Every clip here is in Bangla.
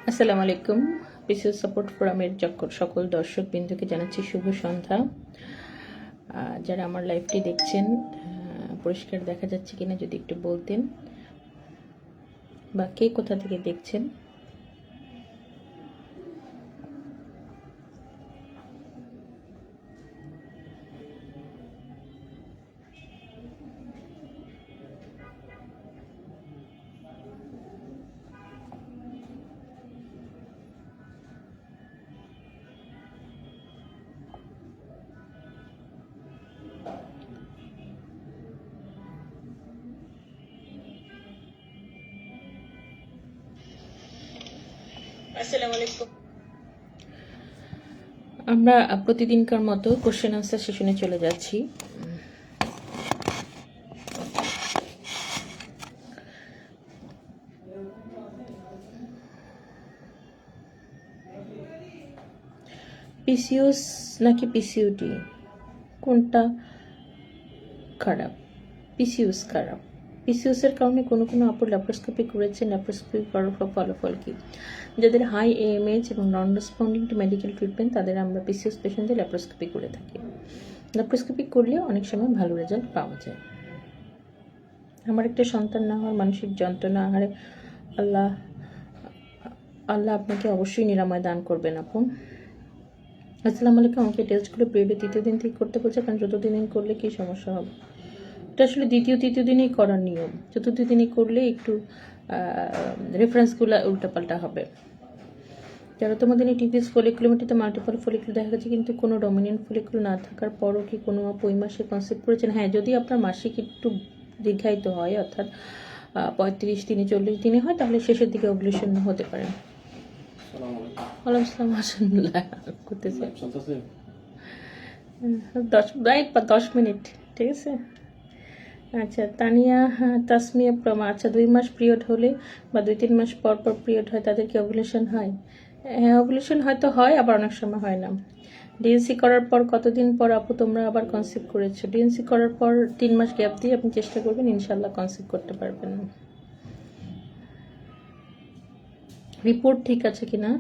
আসসালামু আলাইকুম। পিসিও সাপোর্ট ফোরামের সকল দর্শক বিন্দুকে জানাচ্ছি শুভ সন্ধ্যা। যারা আমার লাইভটি দেখছেন, পরিষ্কার দেখা যাচ্ছে কিনা যদি একটু বলতেন, বা কে কোথা থেকে দেখছেন। আসসালামু আলাইকুম। আমরা প্রতিদিনকার মতো কোশ্চেন আনসার সেশনে চলে যাচ্ছি। পিসিওস নাকি পিসিওডি, কোনটা খারাপ? পিসিওস খারাপ। পিসিওসের কারণে কোনো কোনো আপুর ল্যাপ্রোস্কোপি করেছে, ল্যাপ্রোস্কোপি করার ফলাফল কি? যাদের হাই এএমএইচ এবং নন রেসপন্ডিং টু মেডিকেল ট্রিটমেন্ট, তাদের আমরা পিসিওস পেশেন্টদের ল্যাপ্রোস্কোপি করে থাকি। ল্যাপ্রোস্কোপি করলে অনেক সময় ভালো রেজাল্ট পাওয়া যায়। আমার একটা সন্তান না হওয়ার মানসিক যন্ত্রণা, আহারে আল্লাহ আল্লাহ আপনাকে অবশ্যই নিরাময় দান করবেন আপন। আসসালামু আলাইকুম। আমাকে টেস্টগুলো পিরিয়ডে তৃতীয় দিন থেকে করতে বলছে, কারণ চতুর্থ দিন করলে কি সমস্যা হবে? এটা আসলে তৃতীয় দিনেই করার নিয়ম। চতুর্থ দিনে করলে একটু রেফারেন্সগুলো উল্টাপাল্টা হবে। 13তম দিনে টিপিএস ফলিকুলোমিটিতে মাল্টিপল ফলিকুল দেখা গেছে, কিন্তু কোনো ডমিনেন্ট ফলিকুল না থাকার পরও কি কোনো ওই মাসে কনসেপ্ট করেছেন? হ্যাঁ, যদি আপনার মাসিক একটু দীর্ঘায়িত হয়, অর্থাৎ 35 দিনে 40 দিনে হয়, তাহলে শেষের দিকে ওভুলেশন হতে পারে। ওয়ালাইকুম আসসালাম। আলহামদুলিল্লাহ করতেছে 10 মিনিট, ঠিক আছে। আচ্ছা, তানিয়া তাসমিয়া প্রমা, আচ্ছা 2 মাস পিরিয়ড হলে বা 2-3 মাস পর পর পিরিয়ড হয়, তাদের কি ওভুলেশন হয়? হ্যাঁ, ওভুলেশন হয়তো হয়, আবার অনেক সময় হয় না। ডিএনসি করার পর কতদিন পর আপু তোমরা আবার কনসিভ করেছো? ডিএনসি করার পর 3 মাস গ্যাপ দিয়ে আপনি চেষ্টা করবেন, ইনশাল্লাহ কনসিভ করতে পারবেন। রিপোর্ট ঠিক আছে কিনা?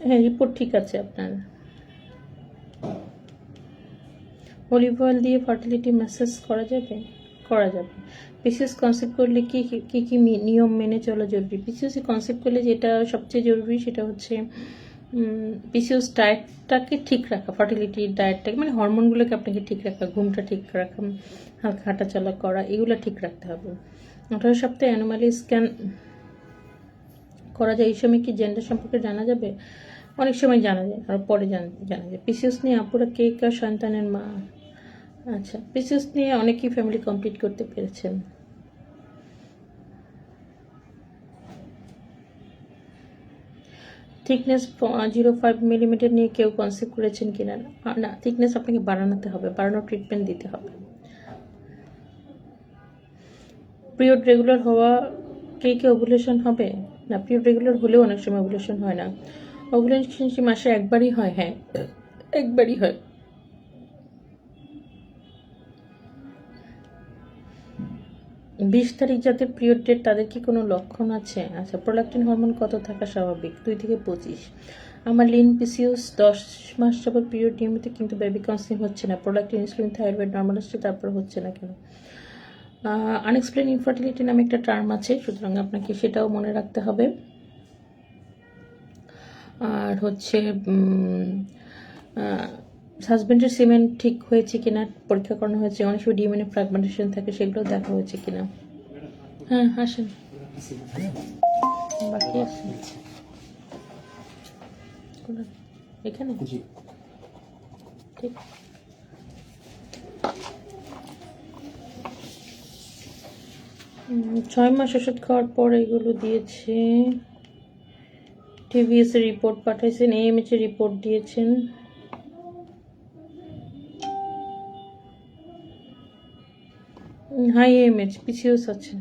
হ্যাঁ, রিপোর্ট ঠিক আছে আপনার। অলিভ অয়েল দিয়ে ফার্টিলিটি ম্যাসেজ করা যাবে? করা যাবে। পিসিওস কনসেপ্ট করলে কি কি কি নিয়ম মেনে চলা জরুরি? পিসিওসি কনসেপ্ট করলে যেটা সবচেয়ে জরুরি সেটা হচ্ছে পিসিওস ডায়েটটাকে ঠিক রাখা, ফার্টিলিটি ডায়েটটাকে, মানে হরমোনগুলোকে আপনাকে ঠিক রাখা, ঘুমটা ঠিক রাখা, হালকা হাঁটাচলা করা, এগুলো ঠিক রাখতে হবে। 18 সপ্তাহে অ্যানোমালি স্ক্যান করা যায়। এই সময় কি জেন্ডার সম্পর্কে জানা যাবে? অনেক সময় জানা যায়, আর পরে জানা যায়। পিসিওস নিয়ে আপুরা কে কার সন্তানের মা? আচ্ছা, পিসিওস নিয়ে অনেকেই ফ্যামিলি কমপ্লিট করতে পেরেছেন। থিকনেস 0.5 মিলিমিটার নিয়ে কেউ কনসেপ্ট করেছেন কিনা? না, থিকনেস আপনাকে বাড়াতে হবে, বাড়ানোর ট্রিটমেন্ট দিতে হবে। পিরিয়ড রেগুলার হওয়া কে ওভুলেশন হবে? না, পিরিয়ড রেগুলার হলেও অনেক সময় ওভুলেশন হয় না। ওভুলেশন মাসে একবারই হয়। হ্যাঁ, একবারই হয়। বিশ তারিখ যাদের পিরিয়ড ডেট, তাদের কি কোনো লক্ষণ আছে? আচ্ছা, প্রোল্যাক্টিন হরমোন কত থাকা স্বাভাবিক? 2 থেকে 25। আমার লিন পিসিওস 10 মাস যাবত পিরিয়ড নিয়মিত, কিন্তু বেবি কনসিভ হচ্ছে না। প্রোল্যাক্টিন, ইনসুলিন, থাইরয়েড নর্মাল আসছে, তারপর হচ্ছে না কেন? আনএক্সপ্লেইন ইনফার্টিলিটি নামে একটা টার্ম আছে, সুতরাং আপনাকে সেটাও মনে রাখতে হবে। আর হচ্ছে হাজব্যান্ডের সিমেন্ট ঠিক হয়েছে কিনা পরীক্ষা করানো হয়েছে। অনেক সময় ডিএনএ ফ্র্যাগমেন্টেশন থাকে, সেগুলো দেখা হয়েছে কিনা। হ্যাঁ, আসেন, বাকি আছে এখানে, ঠিক। ছয় মাস ওষুধ খাওয়ার পর এগুলো দিয়েছে। টিভিএস এর রিপোর্ট পাঠাইছেন, এএমএইচ এর রিপোর্ট দিয়েছেন। হাই এএমএইচ, পিসিওস আছে।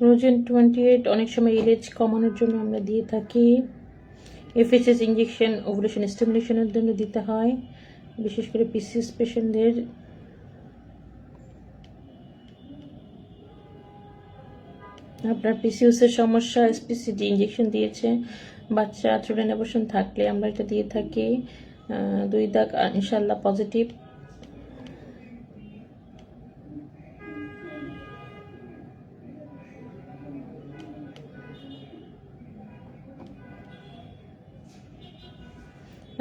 রোজেন 28 অনেক সময় এজ কমানোর জন্য আমরা দিয়ে থাকি। এফএসএস ইঞ্জেকশন ওভুলেশন স্টিমুলেশনের জন্য দিতে হয়, বিশেষ করে পিসিওস পেশেন্টদের। আপনার পিসিওসের সমস্যা, এসপিসিডি ইঞ্জেকশন দিয়েছে, বাচ্চা চুলেন অ্যাবর্শন থাকলে আমরা এটা দিয়ে থাকি। 2 দাগ ইনশাল্লাহ পজিটিভ।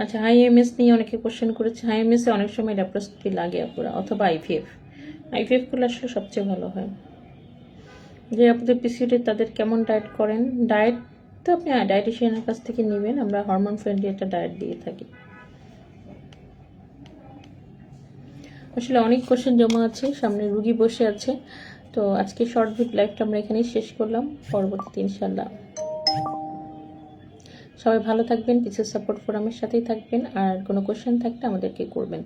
আচ্ছা, হাই এমএস নিয়ে অনেকে কোশ্চেন করেছে। হাই এমএস এ অনেক সময় ল্যাপ্রোস্কোপি লাগে আপুরা, অথবা আইভিএফ। আইভিএফ করলে আসলে সবচেয়ে ভালো হয়। যে আপনাদের পিসিওডি তাদের কেমন ডায়েট করেন? ডায়েট তো আপনি ডায়েটিশিয়ানের কাছ থেকে নেবেন, আমরা হরমোন ফ্রেন্ডলি একটা ডায়েট দিয়ে থাকি। আসলে অনেক কোশ্চেন জমা আছে, সামনে রুগী বসে আছে। তো আজকে শর্ট ভিডিও লাইভটা আমরা এখানেই শেষ করলাম। পরবর্তীতে ইনশাল্লাহ সবাই ভালো থাকবেন, পিসিএস সাপোর্ট ফোরামের সাথেই থাকবেন। আর কোনো কোশ্চেন থাকলে আমাদেরকে করবেন।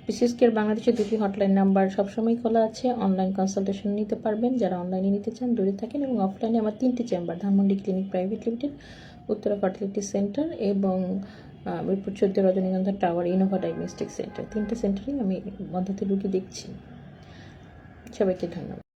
পিসিএস কেয়ার বাংলাদেশের 2টি হটলাইন নাম্বার সবসময় খোলা আছে, অনলাইন কনসালটেশন নিতে পারবেন যারা অনলাইনে নিতে চান, দূরে থাকেন। এবং অফলাইনে আমার 3টি chamber, Dhanmondi clinic private limited, Uttara fertility centre এবং মিরপুর 14 রজনীগন্ধা টাওয়ার ইনোভা ডায়াগনস্টিক সেন্টার। 3টে সেন্টারেই আমি মধ্যে রুগী দেখছি। সবাইকে ধন্যবাদ।